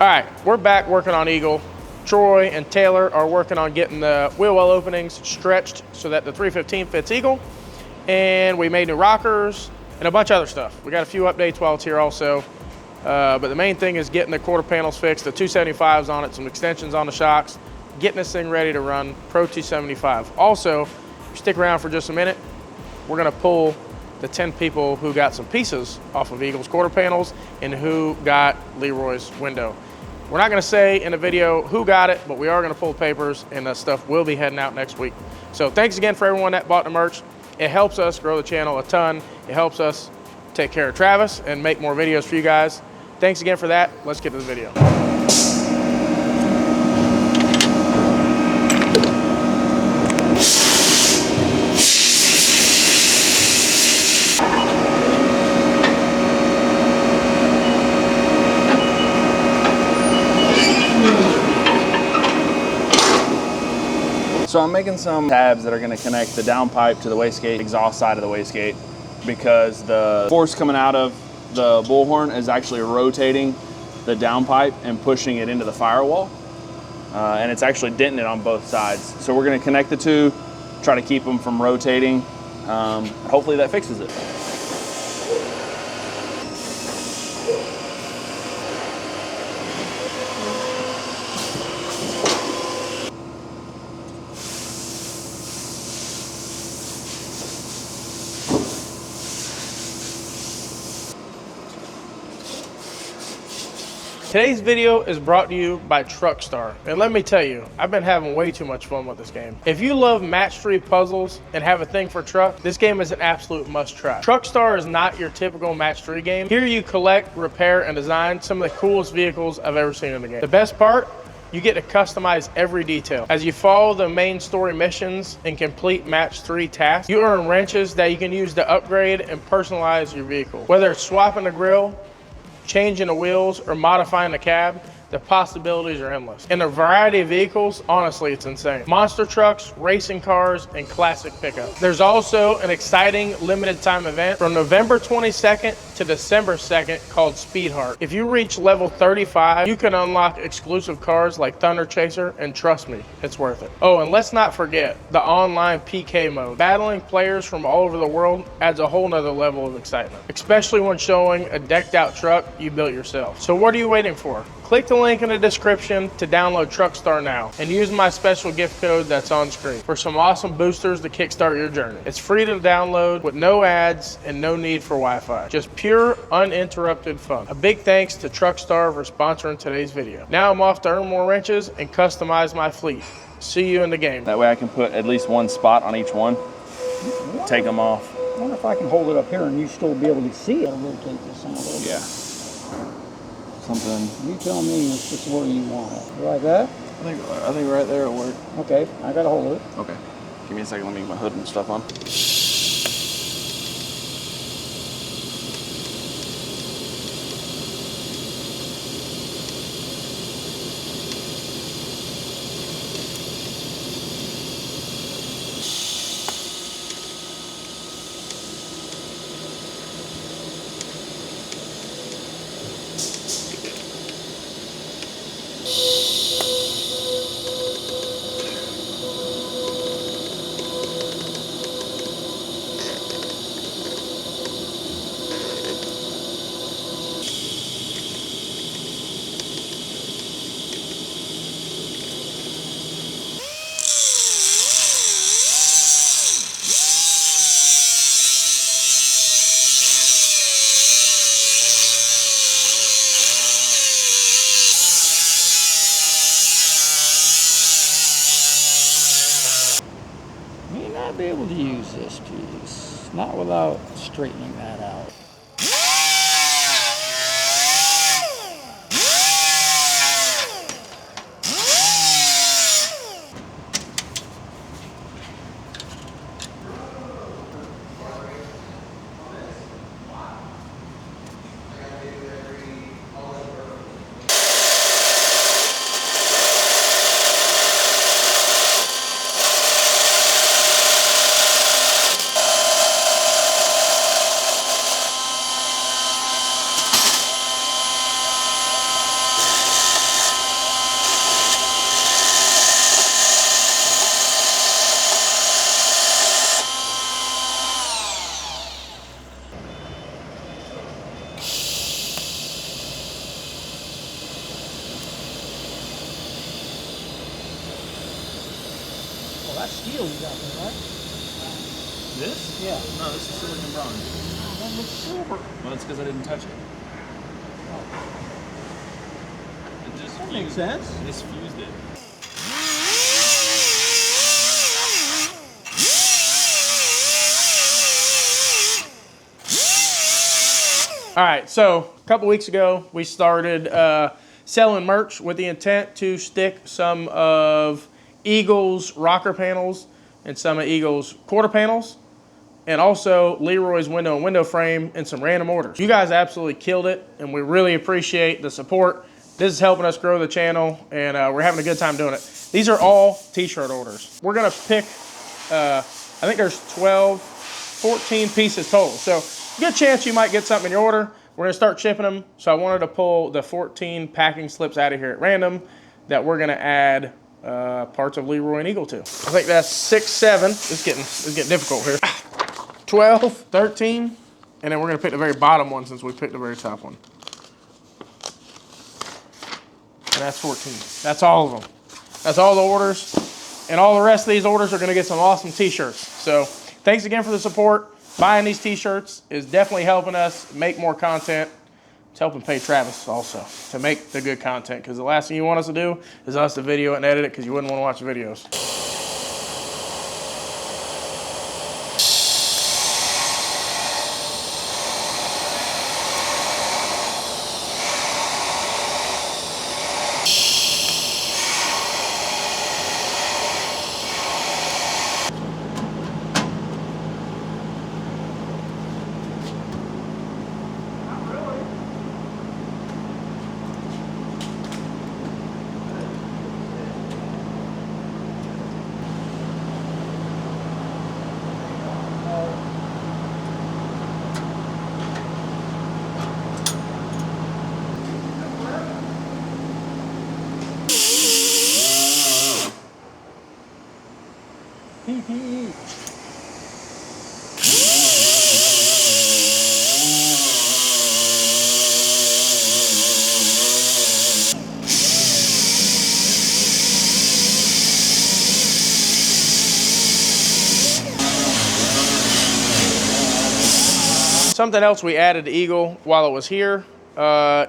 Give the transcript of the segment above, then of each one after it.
All right, we're back working on Eagle. Troy and Taylor are working on getting the wheel well openings stretched so that the 315 fits Eagle. And we made new rockers and a bunch of other stuff. We got a few updates while it's here also. But the main thing is getting the quarter panels fixed, the 275s on it, some extensions on the shocks, getting this thing ready to run Pro 275. Also, if you stick around for just a minute, we're gonna pull the 10 people who got some pieces off of Eagle's quarter panels and who got Leroy's window. We're not gonna say in the video who got it, but we are gonna pull papers, and that stuff will be heading out next week. So thanks again for everyone that bought the merch. It helps us grow the channel a ton. It helps us take care of Travis and make more videos for you guys. Thanks again for that. Let's get to the video. So I'm making some tabs that are going to connect the downpipe to the wastegate, exhaust side of the wastegate, because the force coming out of the bullhorn is actually rotating the downpipe and pushing it into the firewall. And it's actually denting it on both sides. So we're going to connect the two, try to keep them from rotating. Hopefully that fixes it. Today's video is brought to you by Truckstar. And let me tell you, I've been having way too much fun with this game. If you love match-3 puzzles and have a thing for truck, this game is an absolute must-try. Truckstar is not your typical match-3 game. Here you collect, repair, and design some of the coolest vehicles I've ever seen in the game. The best part? You get to customize every detail. As you follow the main story missions and complete match-3 tasks, you earn wrenches that you can use to upgrade and personalize your vehicle. Whether it's swapping the grill, changing the wheels, or modifying the cab, the possibilities are endless. And the variety of vehicles, honestly, it's insane. Monster trucks, racing cars, and classic pickups. There's also an exciting limited time event from November 22nd to December 2nd called Speed Heart. If you reach level 35, you can unlock exclusive cars like Thunder Chaser, and trust me, it's worth it. Oh, and let's not forget the online PK mode. Battling players from all over the world adds a whole nother level of excitement, especially when showing a decked out truck you built yourself. So what are you waiting for? Click the link in the description to download Truckstar now and use my special gift code that's on screen for some awesome boosters to kickstart your journey. It's free to download with no ads and no need for Wi-Fi. Just pure, uninterrupted fun. A big thanks to Truckstar for sponsoring today's video. Now I'm off to earn more wrenches and customize my fleet. See you in the game. That way I can put at least one spot on each one, take them off. I wonder if I can hold it up here and you still be able to see it. I'll rotate this in a little bit. Yeah. Something. You tell me if this is where you want it. Like that? I think right there will work. Okay, I gotta hold it. Okay. Give me a second, let me get my hood and stuff on. Be able to use this piece, not without straightening that out. that's steel you got there, right? This? Yeah. No, this is silicon bronze. Oh, that looks silver. Well, that's because I didn't touch it. It just That makes sense. I just fused it. All right, so a couple weeks ago, we started selling merch with the intent to stick some of Eagle's rocker panels and some of Eagle's quarter panels, and also Leroy's window and window frame and some random orders. You guys absolutely killed it, and we really appreciate the support. This is helping us grow the channel, and we're having a good time doing it. These are all t-shirt orders. We're gonna pick, I think there's 12, 14 pieces total. So good chance you might get something in your order. We're gonna start shipping them. So I wanted to pull the 14 packing slips out of here at random that we're gonna add parts of Leroy and Eagle to. I think that's 6, 7. It's getting difficult here. 12, 13, and then we're gonna pick the very bottom one since we picked the very top one. And that's 14. That's all of them. That's all the orders. And all the rest of these orders are gonna get some awesome t-shirts. So thanks again for the support. Buying these t-shirts is definitely helping us make more content. It's helping pay Travis also to make the good content, because the last thing you want us to do is us to video it and edit it, because you wouldn't want to watch the videos. Something else we added to Eagle while it was here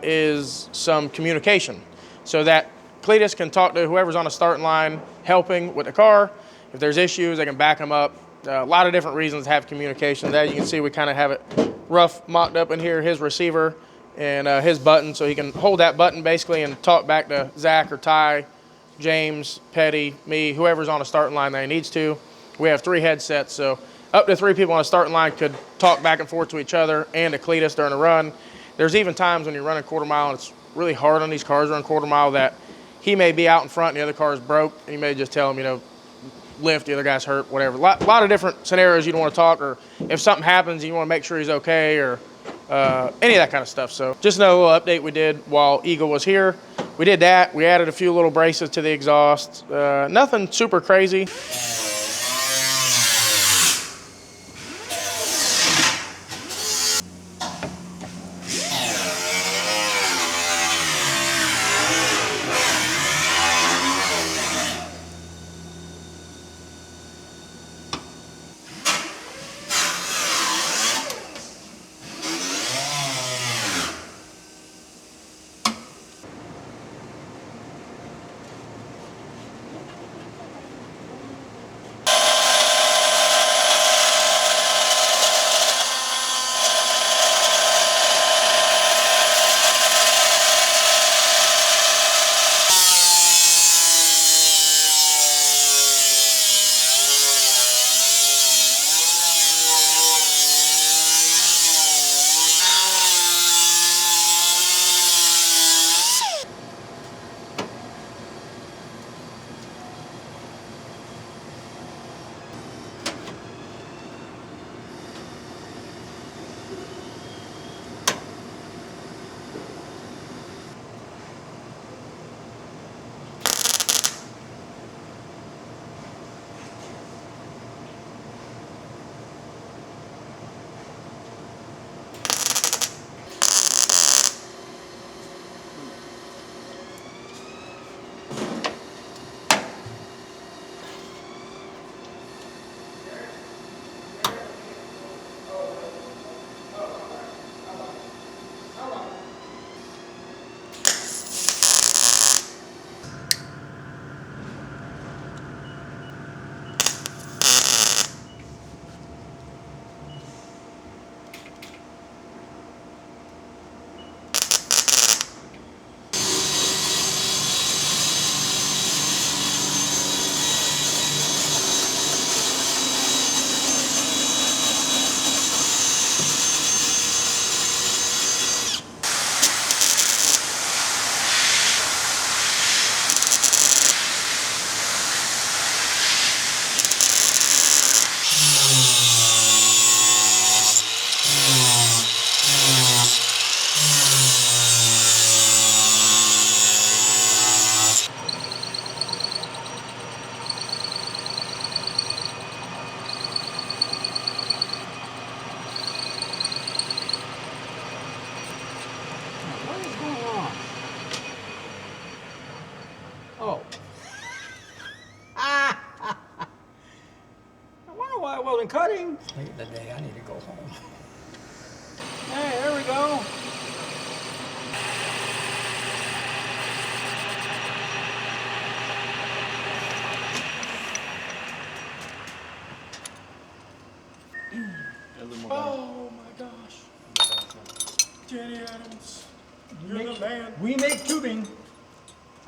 is some communication, so that Cleetus can talk to whoever's on the starting line helping with the car. If there's issues, they can back them up. A lot of different reasons to have communication. There you can see we kind of have it rough mocked up in here, his receiver and his button, so he can hold that button basically and talk back to Zach or Ty, James, Petty, me, whoever's on the starting line that he needs to. We have 3 headsets, so up to 3 people on the starting line could talk back and forth to each other and to Cleetus during the run. There's even times when you're running quarter mile and it's really hard on these cars running quarter mile that he may be out in front and the other car is broke, and you may just tell him, you know, lift, the other guy's hurt, whatever. A lot of different scenarios you don't want to talk, or if something happens, you want to make sure he's okay, or any of that kind of stuff. So just another little update we did while Eagle was here. We did that. We added a few little braces to the exhaust. Nothing super crazy. Oh. I wonder why it wasn't cutting. Late in the day, I need to go home. Hey, there we go. Oh my gosh. Danny Adams, you're the man. We make tubing.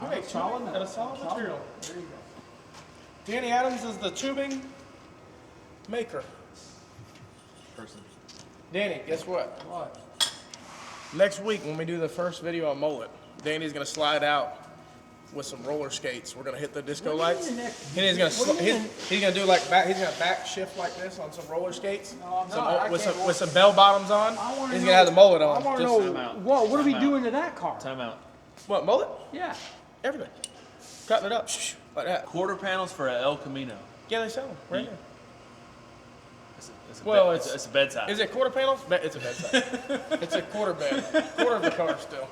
You make solid out of solid material. There you go. Danny Adams is the tubing maker. Person. Danny, guess what? What? Next week when we do the first video on mullet, Danny's gonna slide out with some roller skates. We're gonna hit the disco lights. And he's gonna he's gonna do like he's gonna back shift like this on some roller skates. No, I'm not. With some bell bottoms on. He's gonna have the mullet on. I want to know what are we doing to that car? Time out. What, mullet? Yeah. Everything. Cutting it up like that. Quarter panels for a El Camino. Yeah, they sell them right here. It's a bed size. Is it quarter panels? It's a bed size. It's a quarter bed. Quarter of the car still.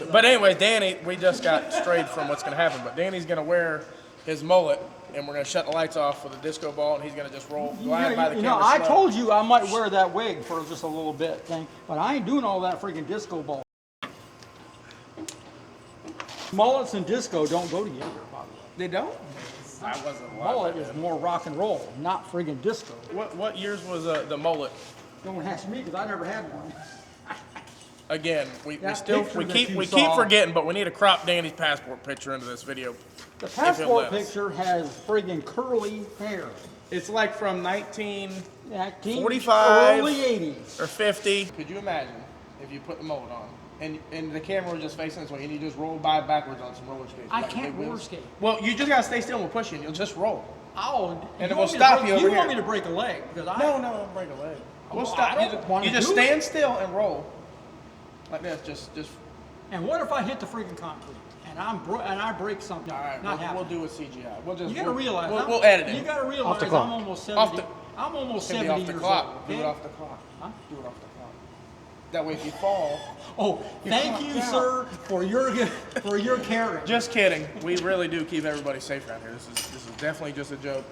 But anyway, Danny, we just got strayed from what's going to happen. But Danny's going to wear his mullet, and we're going to shut the lights off with a disco ball, and he's going to just glide by the camera. I told you I might wear that wig for just a little bit thing, but I ain't doing all that freaking disco ball. Mullets and disco don't go together, by the way. They don't? I wasn't alive. Mullet is more rock and roll, not friggin' disco. What years was the mullet? Don't ask me because I never had one. Again, we That still picture we that keep you we saw- keep forgetting, but we need to crop Danny's passport picture into this video. The If it passport lets. picture has friggin' curly hair. It's like from 1945 45, early 80s. or 50. Could you imagine if you put the mullet on and the camera was just facing this way and you just roll by backwards on some roller skates? I like can't big wheels? roller skate. Well, you just gotta stay still and we'll push you and you'll just roll. Oh, And it will stop you over You here. want me to break a leg? Because I No, don't break a leg. We'll Well, stop. I don't wanna You just do stand it. still and roll like this. Just. And what if I hit the freaking concrete and I break something? All right, Not we'll happening. do a CGI. We'll just. You gotta realize. We'll edit it. You gotta realize clock. I'm almost 70. Off the- I'm almost It's gonna 70 be off the years clock. old. Do Okay? it off the clock. Huh? Do it off the clock. That way, if you fall. Oh, thank you, sir, for your caring. Just kidding. We really do keep everybody safe around here. This is definitely just a joke.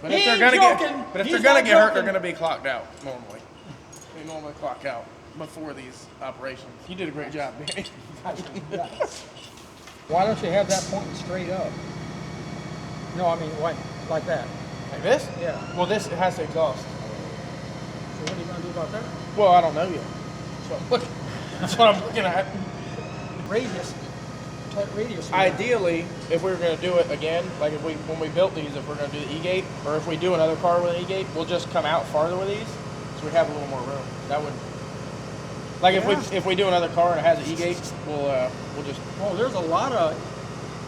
But if He they're ain't gonna joking. get He's get not hurt, they're joking. gonna be clocked out normally. They normally clock out before these operations. You did a great job, Danny. Why don't you have that pointing straight up? No, I mean like that. Like this? Yeah. Well, this it has to exhaust. So what are you gonna do about that? Well, I don't know yet. That's what I'm looking at. Radius. Radius. Ideally, if we were going to do it again, like when we built these, if we're going to do the E-gate, or if we do another car with an E-gate, we'll just come out farther with these, so we have a little more room. That would, like if we do another car and it has an E-gate, we'll just. Oh, there's a lot of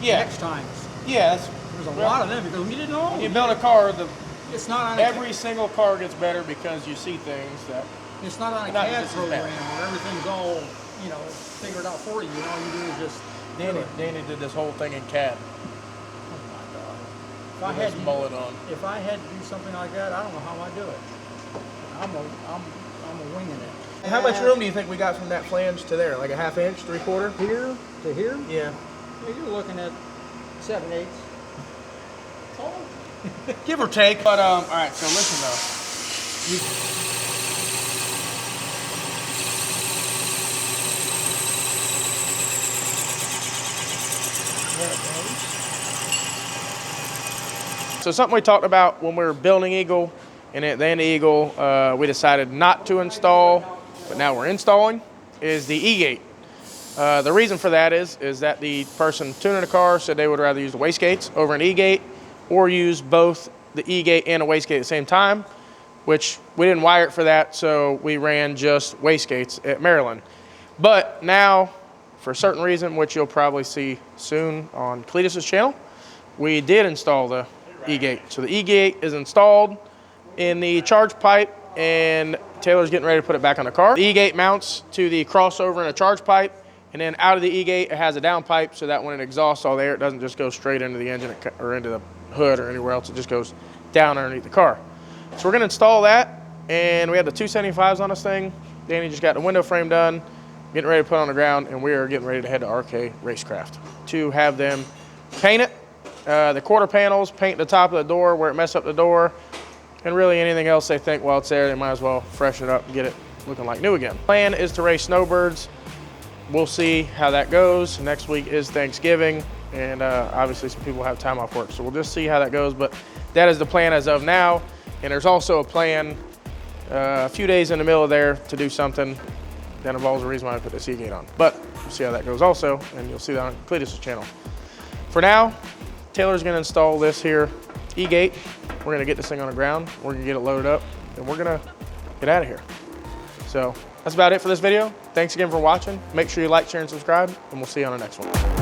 next times. Yeah, There's a lot of them because we didn't know. When you build a car, It's not on every single car gets better because you see things that. It's not on a Not CAD just as program bad. where everything's all figured out for you. And all you do is just Danny did this whole thing in CAD. Oh my God. If With his mullet on. If I had to do something like that, I don't know how I do it. I'm a winging it. How much room do you think we got from that flange to there? Like a half inch, 3/4? Here to here? Yeah. You're looking at 7/8. Give or take. But all right. So listen though. So something we talked about when we were building Eagle, and at the end of Eagle, we decided not to install, but now we're installing, is the E-gate. The reason for that is that the person tuning the car said they would rather use the wastegates over an E-gate, or use both the E-gate and a wastegate at the same time, which we didn't wire it for that, so we ran just wastegates at Maryland. But now, for a certain reason, which you'll probably see soon on Cleetus' channel, we did install the E-gate. So the E-gate is installed in the charge pipe, and Taylor's getting ready to put it back on the car. The E-gate mounts to the crossover in a charge pipe, and then out of the E-gate, it has a down pipe so that when it exhausts all the air, it doesn't just go straight into the engine or into the hood or anywhere else. It just goes down underneath the car. So we're gonna install that, and we have the 275s on this thing. Danny just got the window frame done, getting ready to put on the ground, and we are getting ready to head to RK Racecraft to have them paint it. The quarter panels, paint the top of the door where it messed up the door, and really anything else they think while it's there, they might as well freshen it up and get it looking like new again. Plan is to race snowbirds. We'll see how that goes. Next week is Thanksgiving, and obviously some people have time off work, so we'll just see how that goes, but that is the plan as of now. And there's also a plan a few days in the middle of there to do something that involves the reason why I put the Seagate on. But we'll see how that goes also, and you'll see that on Cleetus' channel. For now, Taylor's gonna install this here E-gate. We're gonna get this thing on the ground, we're gonna get it loaded up, and we're gonna get out of here. So that's about it for this video. Thanks again for watching. Make sure you like, share, and subscribe, and we'll see you on the next one.